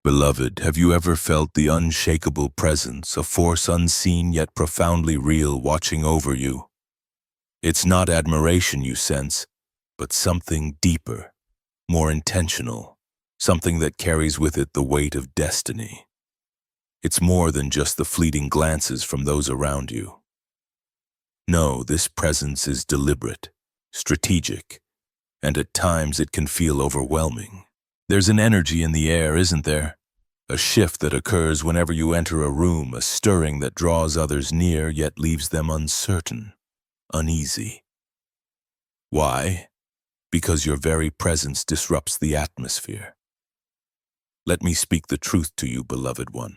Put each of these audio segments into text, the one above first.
Beloved, have you ever felt the unshakable presence, a force unseen yet profoundly real watching over you? It's not admiration you sense, but something deeper, more intentional, something that carries with it the weight of destiny. It's more than just the fleeting glances from those around you. No, this presence is deliberate, strategic, and at times it can feel overwhelming. There's an energy in the air, isn't there? A shift that occurs whenever you enter a room, a stirring that draws others near yet leaves them uncertain, uneasy. Why? Because your very presence disrupts the atmosphere. Let me speak the truth to you, beloved one.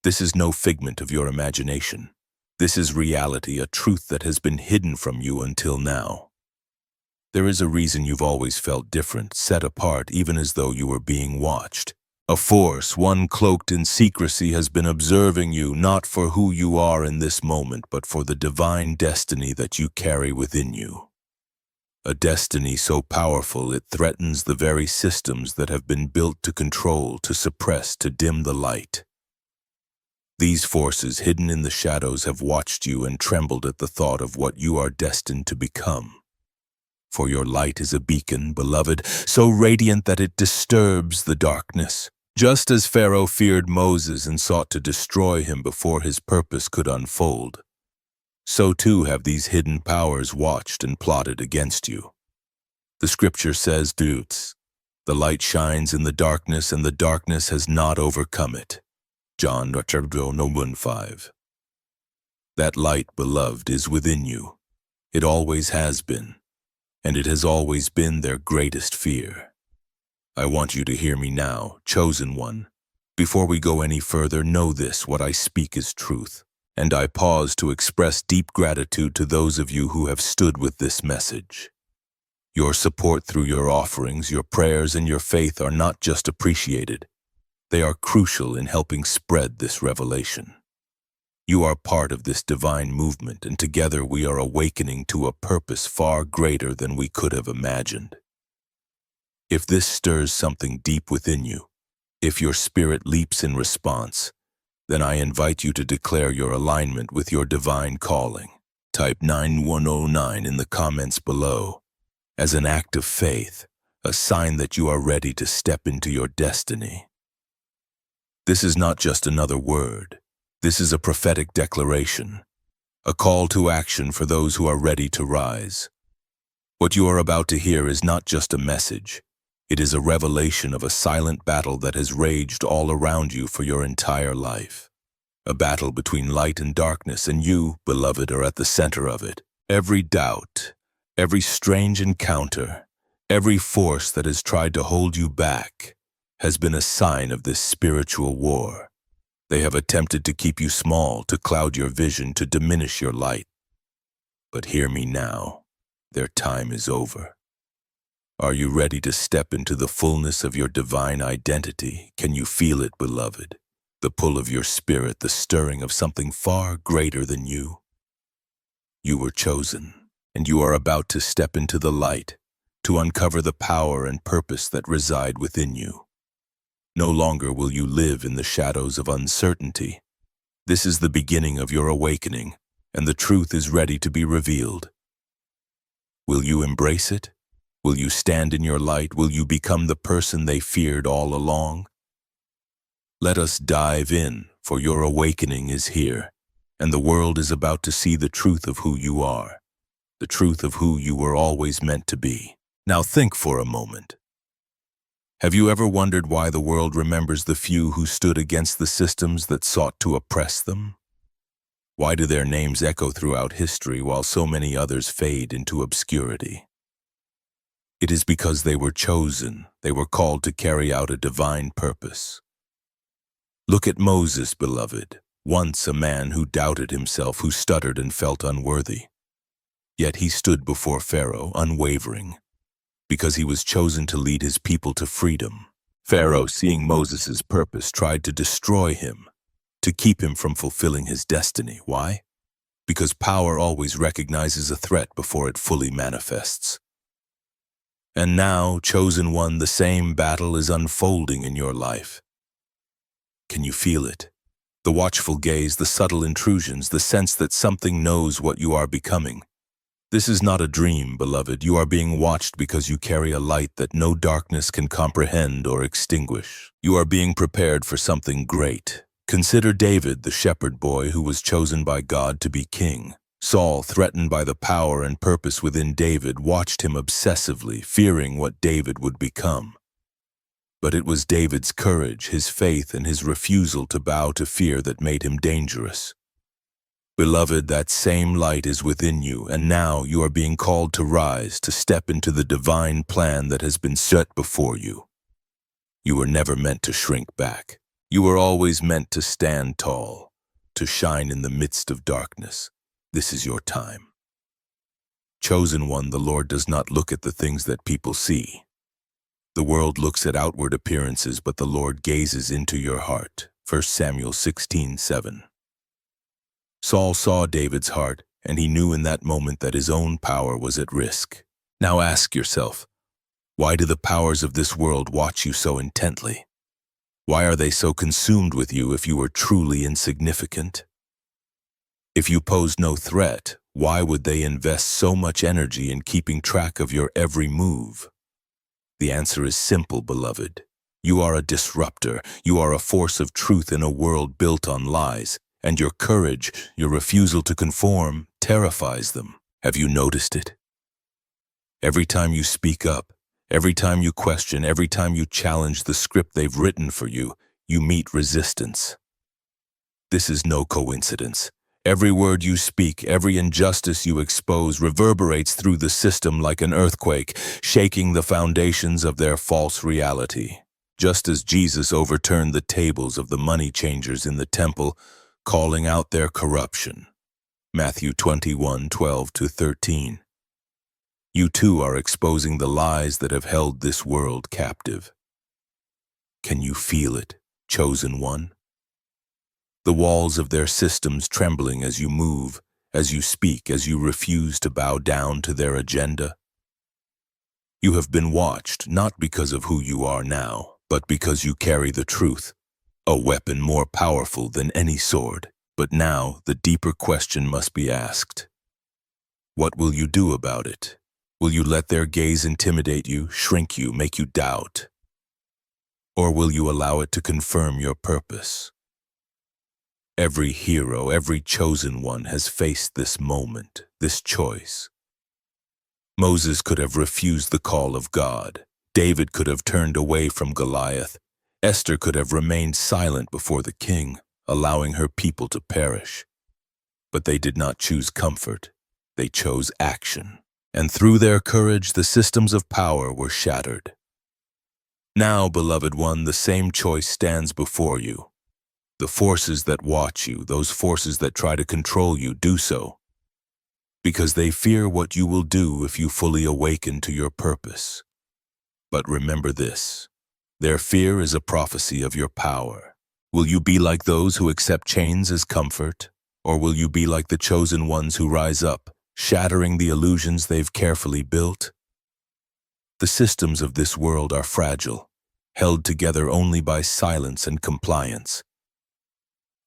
This is no figment of your imagination. This is reality, a truth that has been hidden from you until now. There is a reason you've always felt different, set apart, even as though you were being watched. A force, one cloaked in secrecy, has been observing you, not for who you are in this moment, but for the divine destiny that you carry within you. A destiny so powerful it threatens the very systems that have been built to control, to suppress, to dim the light. These forces hidden in the shadows have watched you and trembled at the thought of what you are destined to become. For your light is a beacon, beloved, so radiant that it disturbs the darkness. Just as Pharaoh feared Moses and sought to destroy him before his purpose could unfold, so too have these hidden powers watched and plotted against you. The scripture says, "Dudes, the light shines in the darkness, and the darkness has not overcome it." John 1:5. That light, beloved, is within you. It always has been, and it has always been their greatest fear. I want you to hear me now, chosen one. Before we go any further, know this: what I speak is truth. And I pause to express deep gratitude to those of you who have stood with this message. Your support through your offerings, your prayers, and your faith are not just appreciated. They are crucial in helping spread this revelation. You are part of this divine movement, and together we are awakening to a purpose far greater than we could have imagined. If this stirs something deep within you, if your spirit leaps in response, then I invite you to declare your alignment with your divine calling. Type 9109 in the comments below as an act of faith, a sign that you are ready to step into your destiny. This is not just another word. This is a prophetic declaration, a call to action for those who are ready to rise. What you are about to hear is not just a message. It is a revelation of a silent battle that has raged all around you for your entire life. A battle between light and darkness, and you, beloved, are at the center of it. Every doubt, every strange encounter, every force that has tried to hold you back has been a sign of this spiritual war. They have attempted to keep you small, to cloud your vision, to diminish your light. But hear me now. Their time is over. Are you ready to step into the fullness of your divine identity? Can you feel it, beloved? The pull of your spirit, the stirring of something far greater than you. You were chosen, and you are about to step into the light, to uncover the power and purpose that reside within you. No longer will you live in the shadows of uncertainty. This is the beginning of your awakening, and the truth is ready to be revealed. Will you embrace it? Will you stand in your light? Will you become the person they feared all along? Let us dive in, for your awakening is here, and the world is about to see the truth of who you are, the truth of who you were always meant to be. Now think for a moment. Have you ever wondered why the world remembers the few who stood against the systems that sought to oppress them? Why do their names echo throughout history while so many others fade into obscurity? It is because they were chosen, they were called to carry out a divine purpose. Look at Moses, beloved, once a man who doubted himself, who stuttered and felt unworthy. Yet he stood before Pharaoh, unwavering, because he was chosen to lead his people to freedom. Pharaoh, seeing Moses' purpose, tried to destroy him, to keep him from fulfilling his destiny. Why? Because power always recognizes a threat before it fully manifests. And now, chosen one, the same battle is unfolding in your life. Can you feel it? The watchful gaze, the subtle intrusions, the sense that something knows what you are becoming. This is not a dream, beloved. You are being watched because you carry a light that no darkness can comprehend or extinguish. You are being prepared for something great. Consider David, the shepherd boy who was chosen by God to be king. Saul, threatened by the power and purpose within David, watched him obsessively, fearing what David would become. But it was David's courage, his faith, and his refusal to bow to fear that made him dangerous. Beloved, that same light is within you, and now you are being called to rise, to step into the divine plan that has been set before you. You were never meant to shrink back. You were always meant to stand tall, to shine in the midst of darkness. This is your time. Chosen one, the Lord does not look at the things that people see. The world looks at outward appearances, but the Lord gazes into your heart. 1 Samuel 16:7. Saul saw David's heart, and he knew in that moment that his own power was at risk. Now ask yourself, why do the powers of this world watch you so intently? Why are they so consumed with you if you are truly insignificant? If you pose no threat, why would they invest so much energy in keeping track of your every move? The answer is simple, beloved. You are a disruptor. You are a force of truth in a world built on lies. And your courage, your refusal to conform, terrifies them. Have you noticed it? Every time you speak up, every time you question, every time you challenge the script they've written for you, you meet resistance. This is no coincidence. Every word you speak, every injustice you expose reverberates through the system like an earthquake, shaking the foundations of their false reality. Just as Jesus overturned the tables of the money changers in the temple, calling out their corruption. Matthew 21:12-13. You too are exposing the lies that have held this world captive. Can you feel it, chosen one? The walls of their systems trembling as you move, as you speak, as you refuse to bow down to their agenda. You have been watched not because of who you are now, but because you carry the truth, a weapon more powerful than any sword. But now the deeper question must be asked. What will you do about it? Will you let their gaze intimidate you, shrink you, make you doubt? Or will you allow it to confirm your purpose? Every hero, every chosen one has faced this moment, this choice. Moses could have refused the call of God. David could have turned away from Goliath. Esther could have remained silent before the king, allowing her people to perish. But they did not choose comfort. They chose action. And through their courage, the systems of power were shattered. Now, beloved one, the same choice stands before you. The forces that watch you, those forces that try to control you, do so because they fear what you will do if you fully awaken to your purpose. But remember this, their fear is a prophecy of your power. Will you be like those who accept chains as comfort, or will you be like the chosen ones who rise up, shattering the illusions they've carefully built? The systems of this world are fragile, held together only by silence and compliance.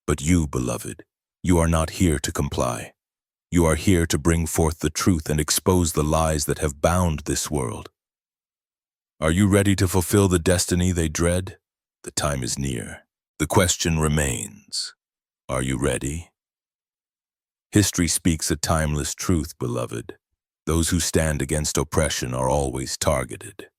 But you, beloved, you are not here to comply. You are here to bring forth the truth and expose the lies that have bound this world. Are you ready to fulfill the destiny they dread? The time is near. The question remains, are you ready? History speaks a timeless truth, beloved. Those who stand against oppression are always targeted.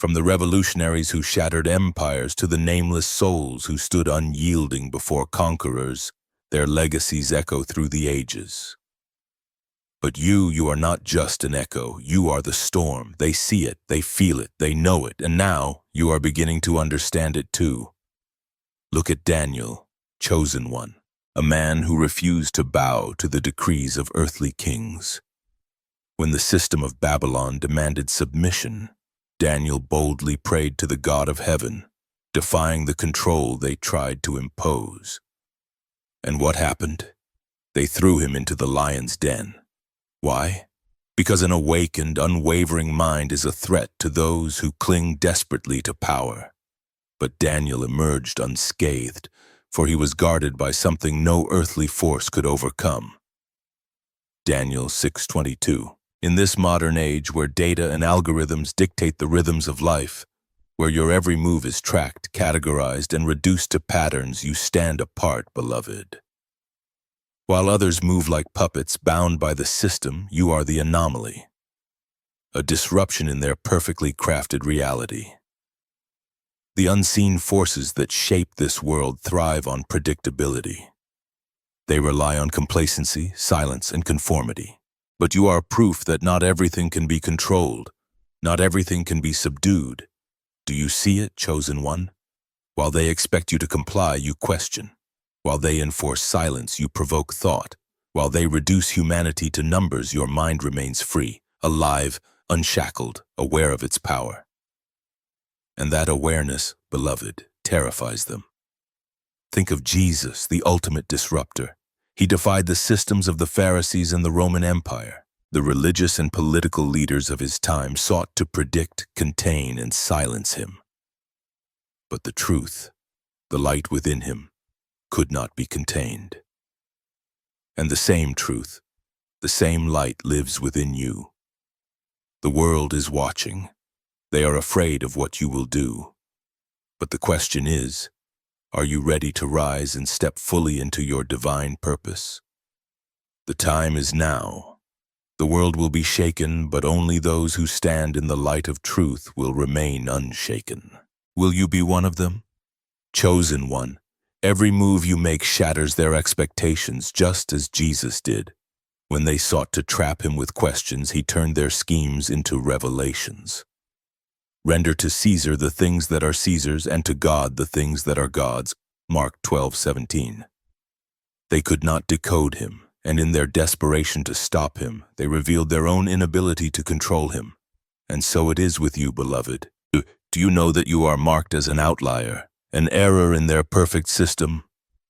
From the revolutionaries who shattered empires to the nameless souls who stood unyielding before conquerors, their legacies echo through the ages. But you are not just an echo. You are the storm. They see it, they feel it, they know it, and now you are beginning to understand it too. Look at Daniel, chosen one, a man who refused to bow to the decrees of earthly kings. When the system of Babylon demanded submission, Daniel boldly prayed to the God of heaven, defying the control they tried to impose. And what happened? They threw him into the lion's den. Why? Because an awakened, unwavering mind is a threat to those who cling desperately to power. But Daniel emerged unscathed, for he was guarded by something no earthly force could overcome. Daniel 6:22. In this modern age where data and algorithms dictate the rhythms of life, where your every move is tracked, categorized, and reduced to patterns, you stand apart, beloved. While others move like puppets bound by the system, you are the anomaly, a disruption in their perfectly crafted reality. The unseen forces that shape this world thrive on predictability. They rely on complacency, silence, and conformity. But you are proof that not everything can be controlled, not everything can be subdued. Do you see it, chosen one? While they expect you to comply, you question. While they enforce silence, you provoke thought. While they reduce humanity to numbers, your mind remains free, alive, unshackled, aware of its power. And that awareness, beloved, terrifies them. Think of Jesus, the ultimate disruptor. He defied the systems of the Pharisees and the Roman Empire. The religious and political leaders of his time sought to predict, contain, and silence him. But the truth, the light within him, could not be contained. And the same truth, the same light lives within you. The world is watching. They are afraid of what you will do. But the question is, are you ready to rise and step fully into your divine purpose? The time is now. The world will be shaken, but only those who stand in the light of truth will remain unshaken. Will you be one of them? Chosen one, every move you make shatters their expectations, just as Jesus did. When they sought to trap him with questions, he turned their schemes into revelations. Render to Caesar the things that are Caesar's, and to God the things that are God's. Mark 12:17. They could not decode him, and in their desperation to stop him, they revealed their own inability to control him. And so it is with you, beloved. Do you know that you are marked as an outlier, an error in their perfect system?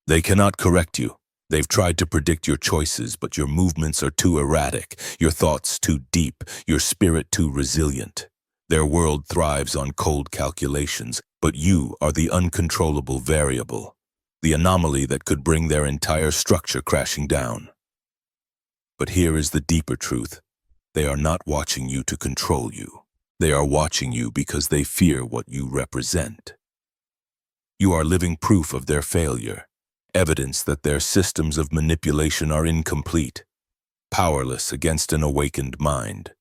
They cannot correct you. They've tried to predict your choices, but your movements are too erratic, your thoughts too deep, your spirit too resilient. Their world thrives on cold calculations, but you are the uncontrollable variable, the anomaly that could bring their entire structure crashing down. But here is the deeper truth. They are not watching you to control you. They are watching you because they fear what you represent. You are living proof of their failure, evidence that their systems of manipulation are incomplete, powerless against an awakened mind.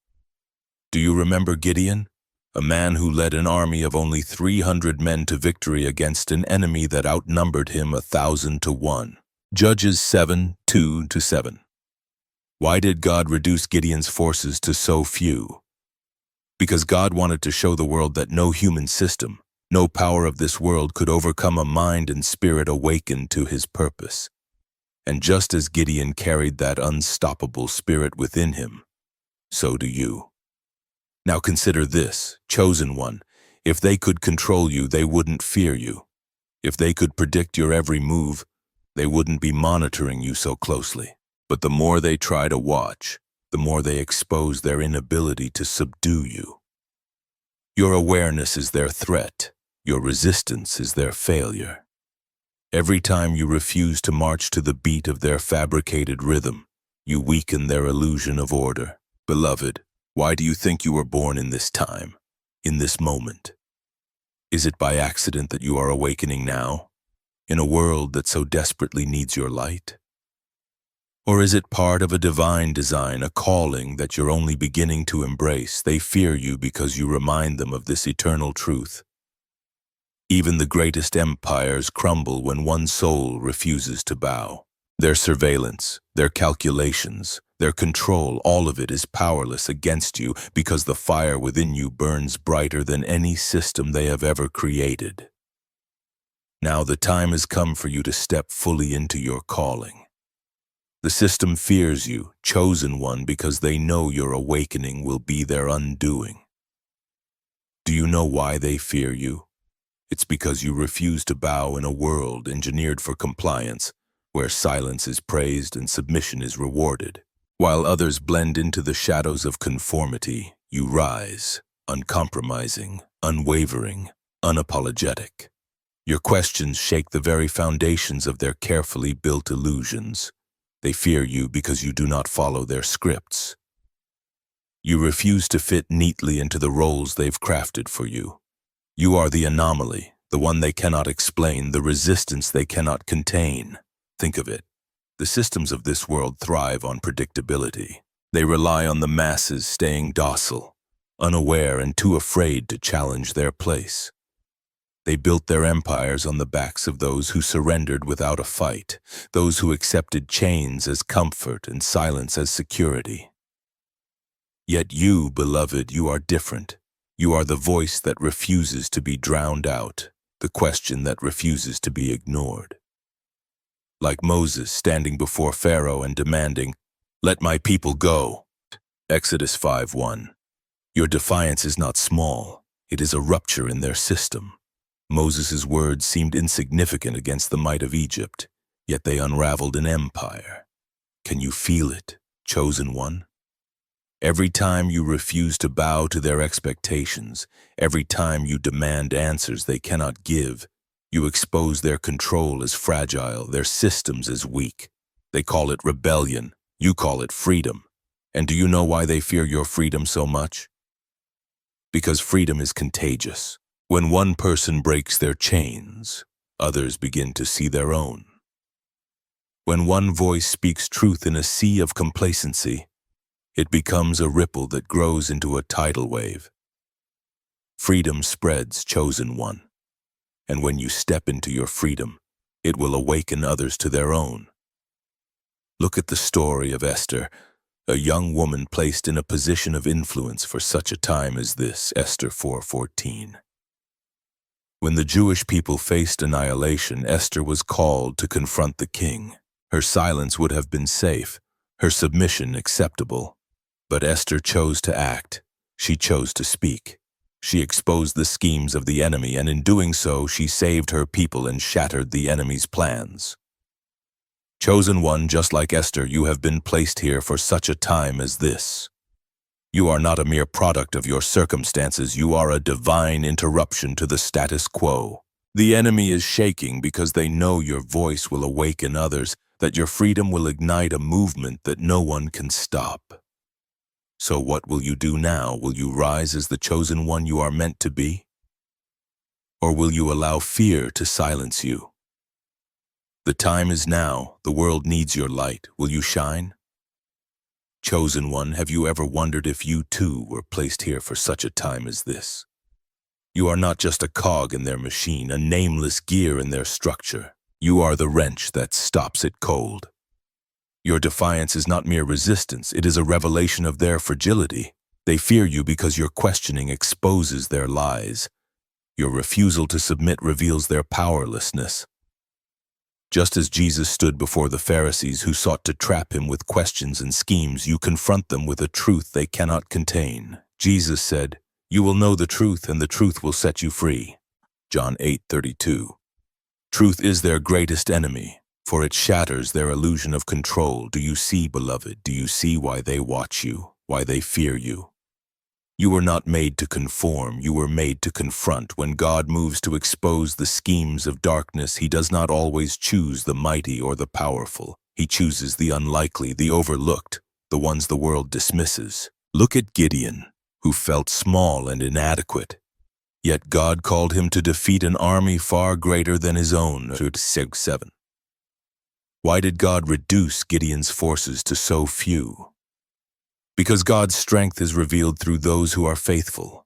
Do you remember Gideon? A man who led an army of only 300 men to victory against an enemy that outnumbered him 1,000 to 1. Judges 7:2-7. Why did God reduce Gideon's forces to so few? Because God wanted to show the world that no human system, no power of this world could overcome a mind and spirit awakened to his purpose. And just as Gideon carried that unstoppable spirit within him, so do you. Now consider this, chosen one. If they could control you, they wouldn't fear you. If they could predict your every move, they wouldn't be monitoring you so closely. But the more they try to watch, the more they expose their inability to subdue you. Your awareness is their threat. Your resistance is their failure. Every time you refuse to march to the beat of their fabricated rhythm, you weaken their illusion of order. Beloved, why do you think you were born in this time, in this moment? Is it by accident that you are awakening now, in a world that so desperately needs your light? Or is it part of a divine design, a calling that you're only beginning to embrace? They fear you because you remind them of this eternal truth. Even the greatest empires crumble when one soul refuses to bow. Their surveillance, their calculations, their control, all of it is powerless against you because the fire within you burns brighter than any system they have ever created. Now the time has come for you to step fully into your calling. The system fears you, chosen one, because they know your awakening will be their undoing. Do you know why they fear you? It's because you refuse to bow in a world engineered for compliance, where silence is praised and submission is rewarded. While others blend into the shadows of conformity, you rise, uncompromising, unwavering, unapologetic. Your questions shake the very foundations of their carefully built illusions. They fear you because you do not follow their scripts. You refuse to fit neatly into the roles they've crafted for you. You are the anomaly, the one they cannot explain, the resistance they cannot contain. Think of it. The systems of this world thrive on predictability. They rely on the masses staying docile, unaware and too afraid to challenge their place. They built their empires on the backs of those who surrendered without a fight, those who accepted chains as comfort and silence as security. Yet you, beloved, you are different. You are the voice that refuses to be drowned out, the question that refuses to be ignored. Like Moses standing before Pharaoh and demanding, "Let my people go." Exodus 5:1. Your defiance is not small. It is a rupture in their system. Moses' words seemed insignificant against the might of Egypt, yet they unraveled an empire. Can you feel it, chosen one? Every time you refuse to bow to their expectations, every time you demand answers they cannot give, you expose their control as fragile, their systems as weak. They call it rebellion, you call it freedom. And do you know why they fear your freedom so much? Because freedom is contagious. When one person breaks their chains, others begin to see their own. When one voice speaks truth in a sea of complacency, it becomes a ripple that grows into a tidal wave. Freedom spreads, chosen one. And when you step into your freedom, it will awaken others to their own. Look at the story of Esther, a young woman placed in a position of influence for such a time as this, Esther 4:14. When the Jewish people faced annihilation, Esther was called to confront the king. Her silence would have been safe, her submission acceptable. But Esther chose to act. She chose to speak. She exposed the schemes of the enemy, and in doing so, she saved her people and shattered the enemy's plans. Chosen one, just like Esther, you have been placed here for such a time as this. You are not a mere product of your circumstances, you are a divine interruption to the status quo. The enemy is shaking because they know your voice will awaken others, that your freedom will ignite a movement that no one can stop. So what will you do now? Will you rise as the chosen one you are meant to be? Or will you allow fear to silence you? The time is now. The world needs your light. Will you shine? Chosen one, have you ever wondered if you too were placed here for such a time as this? You are not just a cog in their machine, a nameless gear in their structure. You are the wrench that stops it cold. Your defiance is not mere resistance, it is a revelation of their fragility. They fear you because your questioning exposes their lies. Your refusal to submit reveals their powerlessness. Just as Jesus stood before the Pharisees who sought to trap him with questions and schemes, you confront them with a truth they cannot contain. Jesus said, "You will know the truth, and the truth will set you free." John 8:32. Truth is their greatest enemy, for it shatters their illusion of control. Do you see, beloved? Do you see why they watch you, why they fear you? You were not made to conform, you were made to confront. When God moves to expose the schemes of darkness, he does not always choose the mighty or the powerful. He chooses the unlikely, the overlooked, the ones the world dismisses. Look at Gideon, who felt small and inadequate. Yet God called him to defeat an army far greater than his own. 7. Why did God reduce Gideon's forces to so few? Because God's strength is revealed through those who are faithful,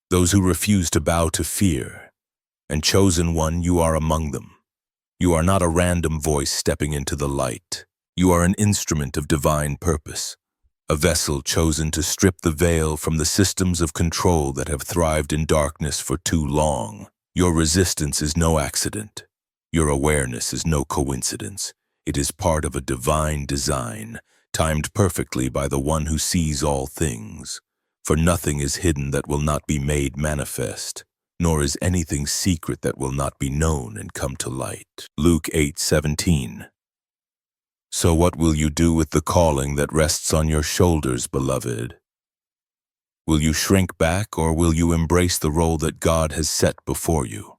those who refuse to bow to fear. And chosen one, you are among them. You are not a random voice stepping into the light. You are an instrument of divine purpose, a vessel chosen to strip the veil from the systems of control that have thrived in darkness for too long. Your resistance is no accident. Your awareness is no coincidence. It is part of a divine design, timed perfectly by the one who sees all things. For nothing is hidden that will not be made manifest, nor is anything secret that will not be known and come to light. Luke 8:17. So what will you do with the calling that rests on your shoulders, beloved? Will you shrink back, or will you embrace the role that God has set before you?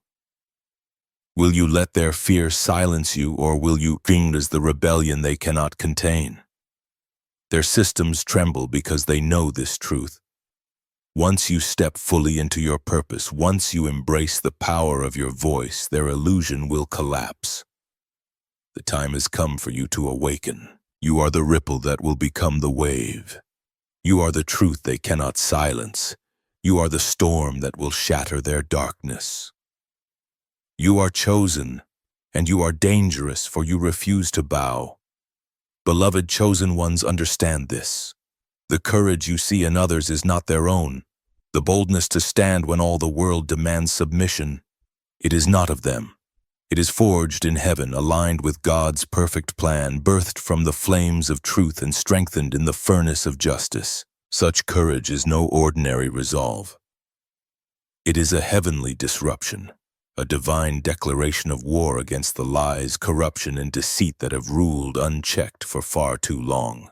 Will you let their fear silence you, or will you cling as the rebellion they cannot contain? Their systems tremble because they know this truth. Once you step fully into your purpose, once you embrace the power of your voice, their illusion will collapse. The time has come for you to awaken. You are the ripple that will become the wave. You are the truth they cannot silence. You are the storm that will shatter their darkness. You are chosen, and you are dangerous, for you refuse to bow. Beloved chosen ones, understand this. The courage you see in others is not their own. The boldness to stand when all the world demands submission, it is not of them. It is forged in heaven, aligned with God's perfect plan, birthed from the flames of truth and strengthened in the furnace of justice. Such courage is no ordinary resolve. It is a heavenly disruption, a divine declaration of war against the lies, corruption, and deceit that have ruled unchecked for far too long.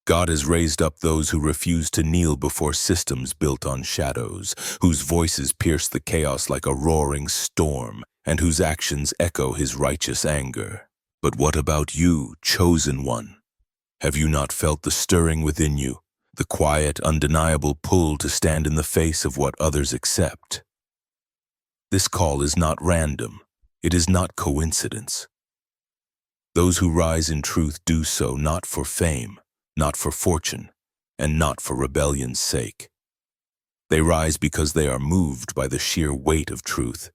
God has raised up those who refuse to kneel before systems built on shadows, whose voices pierce the chaos like a roaring storm, and whose actions echo his righteous anger. But what about you, chosen one? Have you not felt the stirring within you, the quiet, undeniable pull to stand in the face of what others accept? This call is not random. It is not coincidence. Those who rise in truth do so not for fame, not for fortune, and not for rebellion's sake. They rise because they are moved by the sheer weight of truth.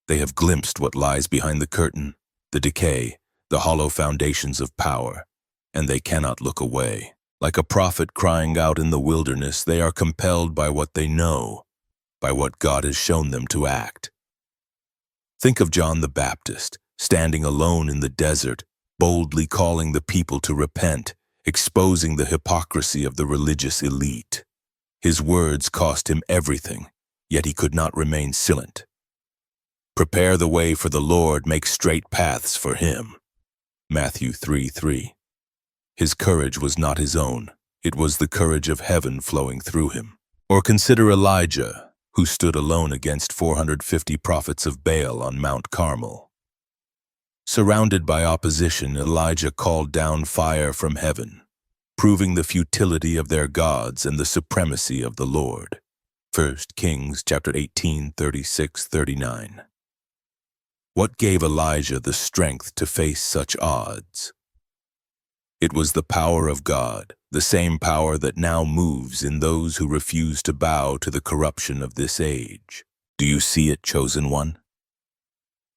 They have glimpsed what lies behind the curtain, the decay, the hollow foundations of power, and they cannot look away. Like a prophet crying out in the wilderness, they are compelled by what they know, by what God has shown them to act. Think of John the Baptist, standing alone in the desert, boldly calling the people to repent, exposing the hypocrisy of the religious elite. His words cost him everything, yet he could not remain silent. Prepare the way for the Lord, make straight paths for him. Matthew 3:3. His courage was not his own. It was the courage of heaven flowing through him. Or consider Elijah, who stood alone against 450 prophets of Baal on Mount Carmel. Surrounded by opposition, Elijah called down fire from heaven, proving the futility of their gods and the supremacy of the Lord. 1 Kings chapter 18, 36-39. What gave Elijah the strength to face such odds? It was the power of God, the same power that now moves in those who refuse to bow to the corruption of this age. Do you see it, chosen one?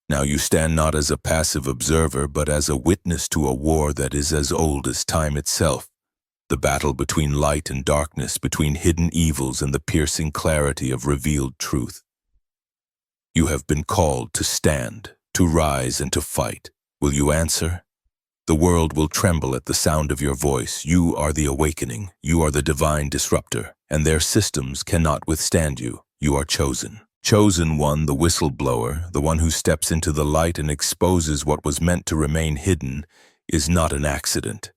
Now you stand not as a passive observer, but as a witness to a war that is as old as time itself, the battle between light and darkness, between hidden evils and the piercing clarity of revealed truth. You have been called to stand, to rise, and to fight. Will you answer? The world will tremble at the sound of your voice. You are the awakening. You are the divine disruptor, and their systems cannot withstand you. You are chosen. Chosen one, the whistleblower, the one who steps into the light and exposes what was meant to remain hidden, is not an accident.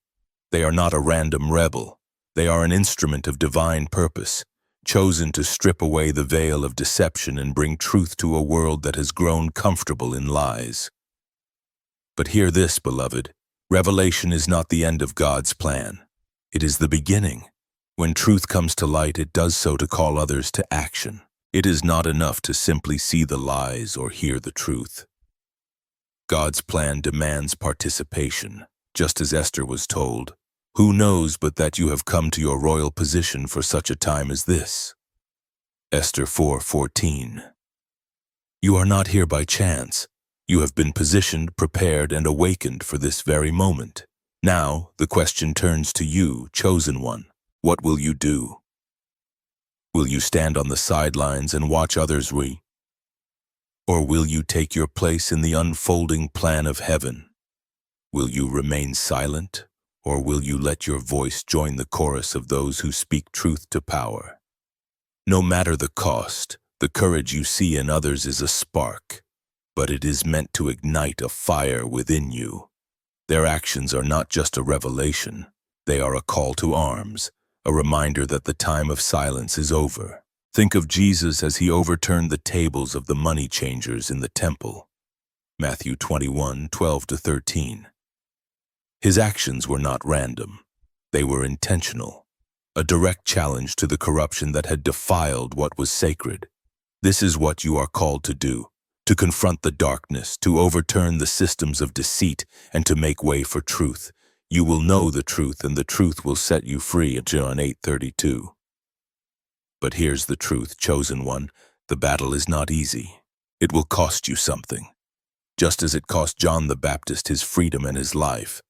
They are not a random rebel. They are an instrument of divine purpose, chosen to strip away the veil of deception and bring truth to a world that has grown comfortable in lies. But hear this, beloved. Revelation is not the end of God's plan. It is the beginning. When truth comes to light, it does so to call others to action. It is not enough to simply see the lies or hear the truth. God's plan demands participation, just as Esther was told. Who knows but that you have come to your royal position for such a time as this? Esther 4:14. You are not here by chance. You have been positioned, prepared, and awakened for this very moment. Now, the question turns to you, chosen one. What will you do? Will you stand on the sidelines and watch others weep? Or will you take your place in the unfolding plan of heaven? Will you remain silent, or will you let your voice join the chorus of those who speak truth to power? No matter the cost, the courage you see in others is a spark, but it is meant to ignite a fire within you. Their actions are not just a revelation, they are a call to arms, a reminder that the time of silence is over. Think of Jesus as he overturned the tables of the money changers in the temple. Matthew 21:12-13. His actions were not random. They were intentional, a direct challenge to the corruption that had defiled what was sacred. This is what you are called to do, to confront the darkness, to overturn the systems of deceit, and to make way for truth. You will know the truth, and the truth will set you free. John 8:32. But here's the truth, chosen one. The battle is not easy. It will cost you something. Just as it cost John the Baptist his freedom and his life.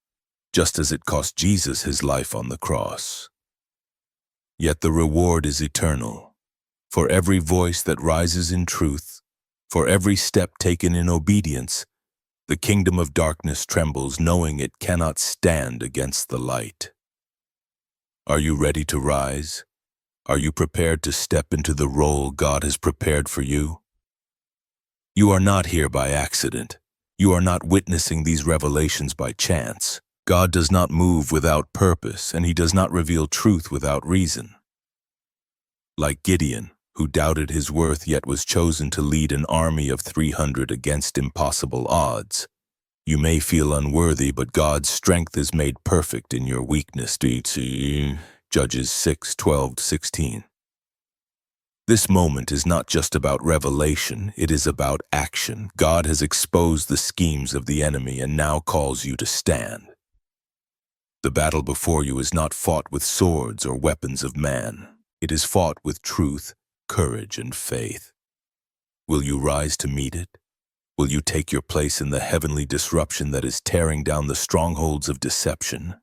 Just as it cost Jesus his life on the cross. Yet the reward is eternal. For every voice that rises in truth, for every step taken in obedience, the kingdom of darkness trembles, knowing it cannot stand against the light. Are you ready to rise? Are you prepared to step into the role God has prepared for you? You are not here by accident. You are not witnessing these revelations by chance. God does not move without purpose, and He does not reveal truth without reason. Like Gideon, who doubted his worth yet was chosen to lead an army of 300 against impossible odds. You may feel unworthy, but God's strength is made perfect in your weakness. Judges 6:12-16. This moment is not just about revelation, it is about action. God has exposed the schemes of the enemy and now calls you to stand. The battle before you is not fought with swords or weapons of man. It is fought with truth, courage, and faith. Will you rise to meet it? Will you take your place in the heavenly disruption that is tearing down the strongholds of deception?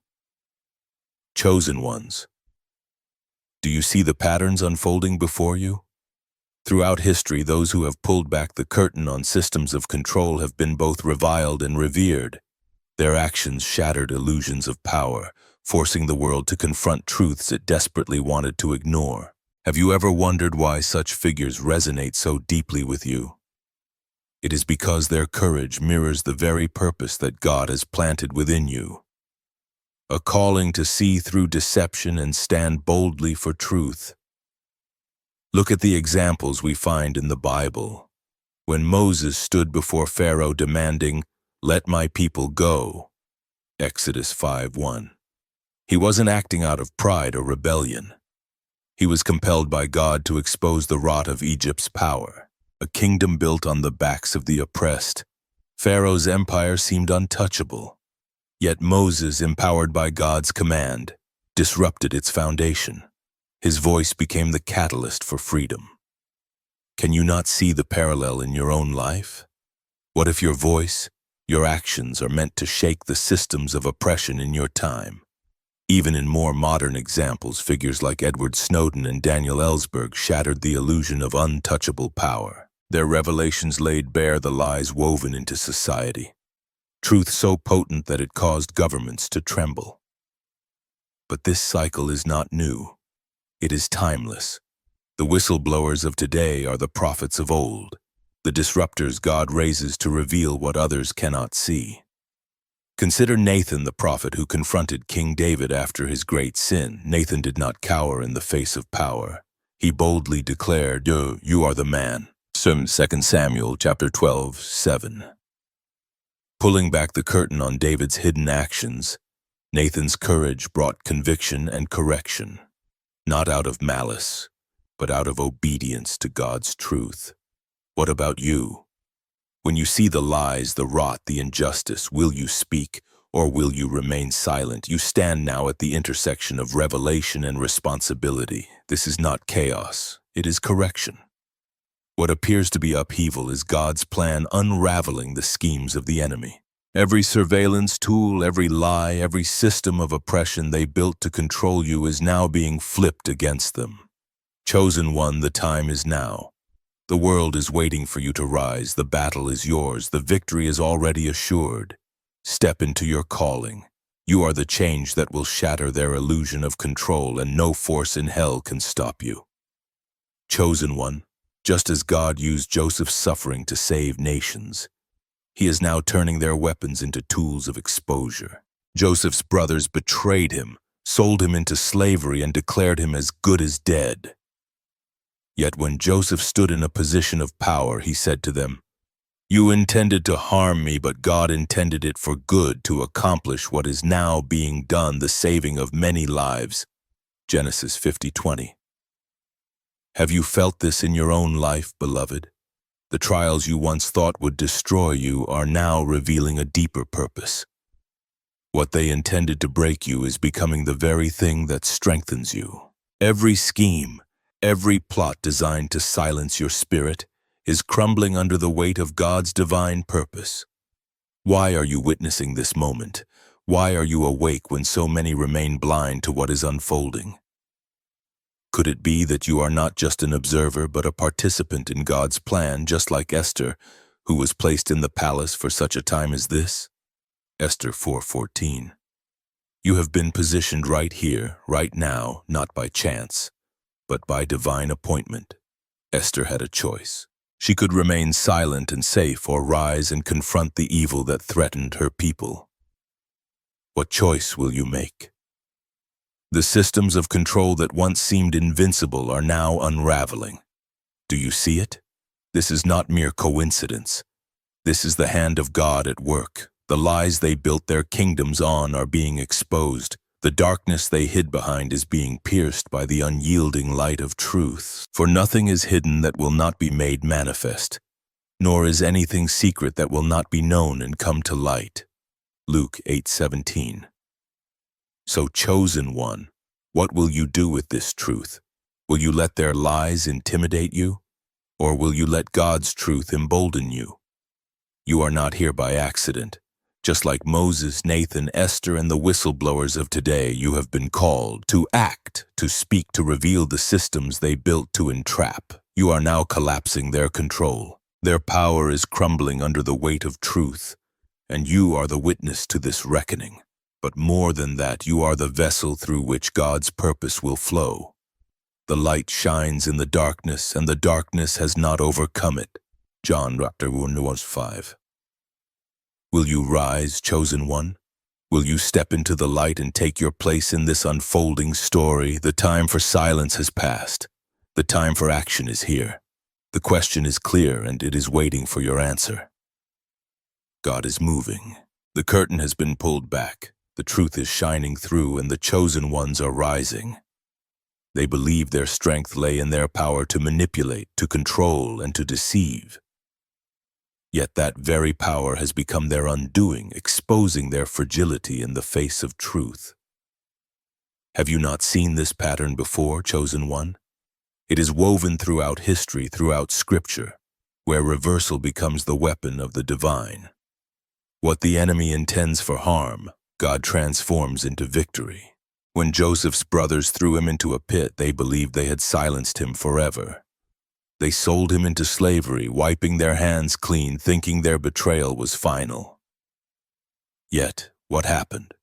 Chosen ones, do you see the patterns unfolding before you? Throughout history, those who have pulled back the curtain on systems of control have been both reviled and revered. Their actions shattered illusions of power, forcing the world to confront truths it desperately wanted to ignore. Have you ever wondered why such figures resonate so deeply with you? It is because their courage mirrors the very purpose that God has planted within you. A calling to see through deception and stand boldly for truth. Look at the examples we find in the Bible. When Moses stood before Pharaoh demanding, "Let my people go," Exodus 5:1. He wasn't acting out of pride or rebellion. He was compelled by God to expose the rot of Egypt's power, a kingdom built on the backs of the oppressed. Pharaoh's empire seemed untouchable. Yet Moses, empowered by God's command, disrupted its foundation. His voice became the catalyst for freedom. Can you not see the parallel in your own life? What if your voice, your actions are meant to shake the systems of oppression in your time? Even in more modern examples, figures like Edward Snowden and Daniel Ellsberg shattered the illusion of untouchable power. Their revelations laid bare the lies woven into society, truth so potent that it caused governments to tremble. But this cycle is not new. It is timeless. The whistleblowers of today are the prophets of old, the disruptors God raises to reveal what others cannot see. Consider Nathan the prophet who confronted King David after his great sin. Nathan did not cower in the face of power. He boldly declared, "You are the man." 2 Samuel chapter 12:7. Pulling back the curtain on David's hidden actions, Nathan's courage brought conviction and correction, not out of malice, but out of obedience to God's truth. What about you? When you see the lies, the rot, the injustice, will you speak or will you remain silent? You stand now at the intersection of revelation and responsibility. This is not chaos, it is correction. What appears to be upheaval is God's plan unraveling the schemes of the enemy. Every surveillance tool, every lie, every system of oppression they built to control you is now being flipped against them. Chosen one, the time is now. The world is waiting for you to rise. The battle is yours. The victory is already assured. Step into your calling. You are the change that will shatter their illusion of control, and no force in hell can stop you. Chosen one, just as God used Joseph's suffering to save nations, He is now turning their weapons into tools of exposure. Joseph's brothers betrayed him, sold him into slavery, and declared him as good as dead. Yet when Joseph stood in a position of power, he said to them, You intended to harm me, but God intended it for good to accomplish what is now being done, the saving of many lives. Genesis 50:20. Have you felt this in your own life, beloved? The trials you once thought would destroy you are now revealing a deeper purpose. What they intended to break you is becoming the very thing that strengthens you. Every scheme, every plot designed to silence your spirit is crumbling under the weight of God's divine purpose. Why are you witnessing this moment? Why are you awake when so many remain blind to what is unfolding? Could it be that you are not just an observer but a participant in God's plan, just like Esther, who was placed in the palace for such a time as this? Esther 4:14. You have been positioned right here, right now, not by chance, but by divine appointment. Esther had a choice. She could remain silent and safe or rise and confront the evil that threatened her people. What choice will you make? The systems of control that once seemed invincible are now unraveling. Do you see it? This is not mere coincidence. This is the hand of God at work. The lies they built their kingdoms on are being exposed. The darkness they hid behind is being pierced by the unyielding light of truth. For nothing is hidden that will not be made manifest, nor is anything secret that will not be known and come to light. Luke 8:17. So, chosen one, what will you do with this truth? Will you let their lies intimidate you? Or will you let God's truth embolden you? You are not here by accident. Just like Moses, Nathan, Esther, and the whistleblowers of today, you have been called to act, to speak, to reveal the systems they built to entrap. You are now collapsing their control. Their power is crumbling under the weight of truth, and you are the witness to this reckoning. But more than that, you are the vessel through which God's purpose will flow. The light shines in the darkness, and the darkness has not overcome it. John chapter 1 verse 5. Will you rise, chosen one? Will you step into the light and take your place in this unfolding story? The time for silence has passed. The time for action is here. The question is clear, and it is waiting for your answer. God is moving. The curtain has been pulled back. The truth is shining through, and the chosen ones are rising. They believe their strength lay in their power to manipulate, to control, and to deceive. Yet that very power has become their undoing, exposing their fragility in the face of truth. Have you not seen this pattern before, chosen one? It is woven throughout history, throughout Scripture, where reversal becomes the weapon of the divine. What the enemy intends for harm, God transforms into victory. When Joseph's brothers threw him into a pit, they believed they had silenced him forever. They sold him into slavery, wiping their hands clean, thinking their betrayal was final. Yet, what happened?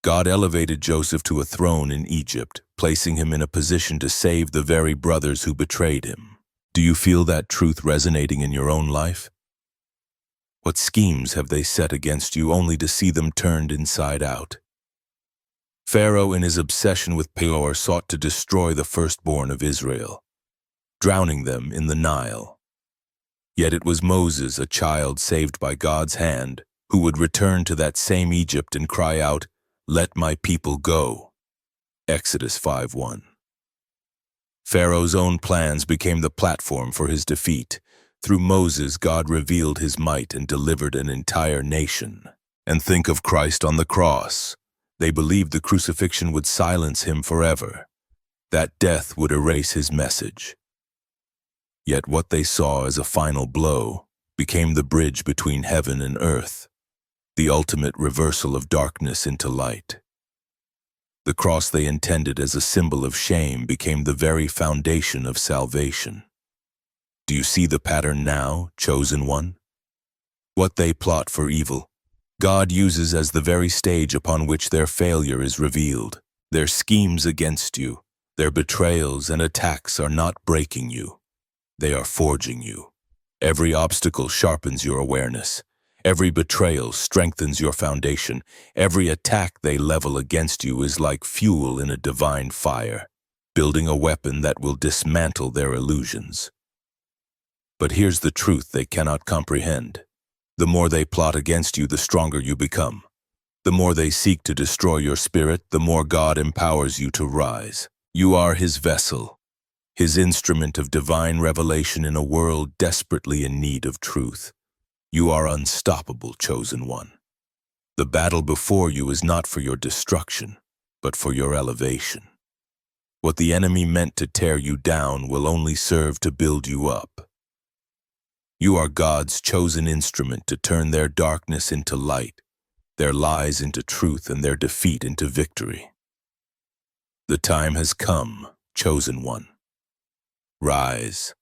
God elevated Joseph to a throne in Egypt, placing him in a position to save the very brothers who betrayed him. Do you feel that truth resonating in your own life? What schemes have they set against you only to see them turned inside out? Pharaoh, in his obsession with Peor, sought to destroy the firstborn of Israel, drowning them in the Nile. Yet it was Moses, a child saved by God's hand, who would return to that same Egypt and cry out, "Let my people go." Exodus 5:1. Pharaoh's own plans became the platform for his defeat. Through Moses, God revealed his might and delivered an entire nation. And think of Christ on the cross. They believed the crucifixion would silence him forever, that death would erase his message. Yet what they saw as a final blow became the bridge between heaven and earth, the ultimate reversal of darkness into light. The cross they intended as a symbol of shame became the very foundation of salvation. Do you see the pattern now, chosen one? What they plot for evil, God uses as the very stage upon which their failure is revealed. Their schemes against you, their betrayals and attacks are not breaking you. They are forging you. Every obstacle sharpens your awareness. Every betrayal strengthens your foundation. Every attack they level against you is like fuel in a divine fire, building a weapon that will dismantle their illusions. But here's the truth they cannot comprehend. The more they plot against you, the stronger you become. The more they seek to destroy your spirit, the more God empowers you to rise. You are His vessel, His instrument of divine revelation in a world desperately in need of truth. You are unstoppable, chosen one. The battle before you is not for your destruction, but for your elevation. What the enemy meant to tear you down will only serve to build you up. You are God's chosen instrument to turn their darkness into light, their lies into truth, and their defeat into victory. The time has come, chosen one. Rise.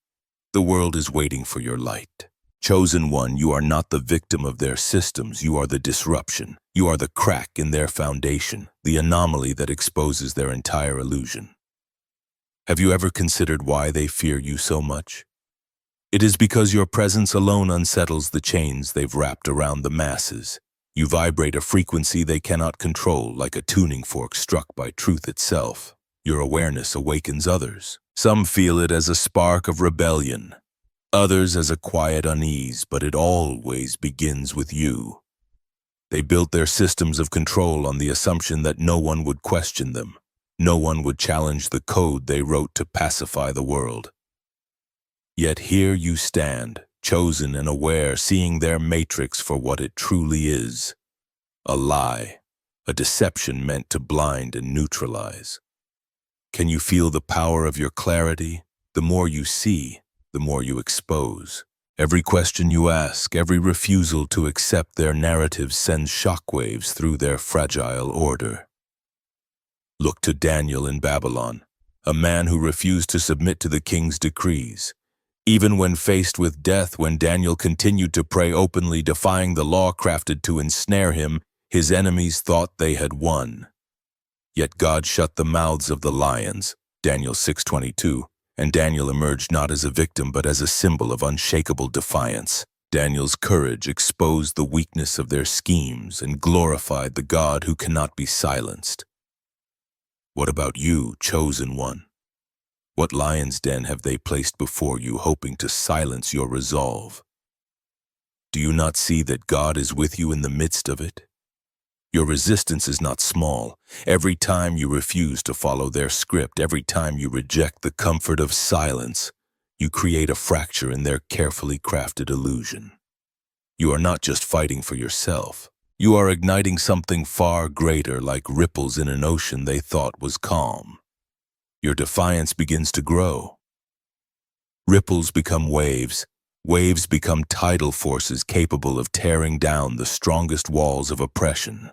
The world is waiting for your light. Chosen one, you are not the victim of their systems, you are the disruption. You are the crack in their foundation, the anomaly that exposes their entire illusion. Have you ever considered why they fear you so much? It is because your presence alone unsettles the chains they've wrapped around the masses. You vibrate a frequency they cannot control, like a tuning fork struck by truth itself. Your awareness awakens others. Some feel it as a spark of rebellion, others as a quiet unease, but it always begins with you. They built their systems of control on the assumption that no one would question them. No one would challenge the code they wrote to pacify the world. Yet here you stand, chosen and aware, seeing their matrix for what it truly is. A lie, a deception meant to blind and neutralize. Can you feel the power of your clarity? The more you see, the more you expose. Every question you ask, every refusal to accept their narrative sends shockwaves through their fragile order. Look to Daniel in Babylon, a man who refused to submit to the king's decrees. Even when faced with death, when Daniel continued to pray openly, defying the law crafted to ensnare him, his enemies thought they had won. Yet God shut the mouths of the lions, Daniel 6:22, and Daniel emerged not as a victim but as a symbol of unshakable defiance. Daniel's courage exposed the weakness of their schemes and glorified the God who cannot be silenced. What about you, chosen one? What lion's den have they placed before you, hoping to silence your resolve? Do you not see that God is with you in the midst of it? Your resistance is not small. Every time you refuse to follow their script, every time you reject the comfort of silence, you create a fracture in their carefully crafted illusion. You are not just fighting for yourself. You are igniting something far greater, like ripples in an ocean they thought was calm. Your defiance begins to grow. Ripples become waves. Waves become tidal forces capable of tearing down the strongest walls of oppression.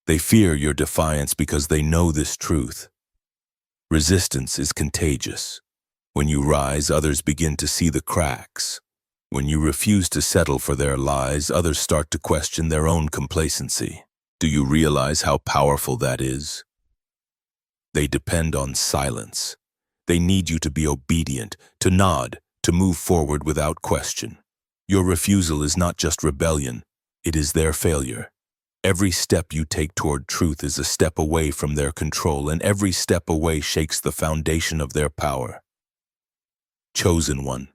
They fear your defiance because they know this truth. Resistance is contagious. When you rise, others begin to see the cracks. When you refuse to settle for their lies, others start to question their own complacency. Do you realize how powerful that is? They depend on silence. They need you to be obedient, to nod, to move forward without question. Your refusal is not just rebellion, it is their failure. Every step you take toward truth is a step away from their control, and every step away shakes the foundation of their power. Chosen one,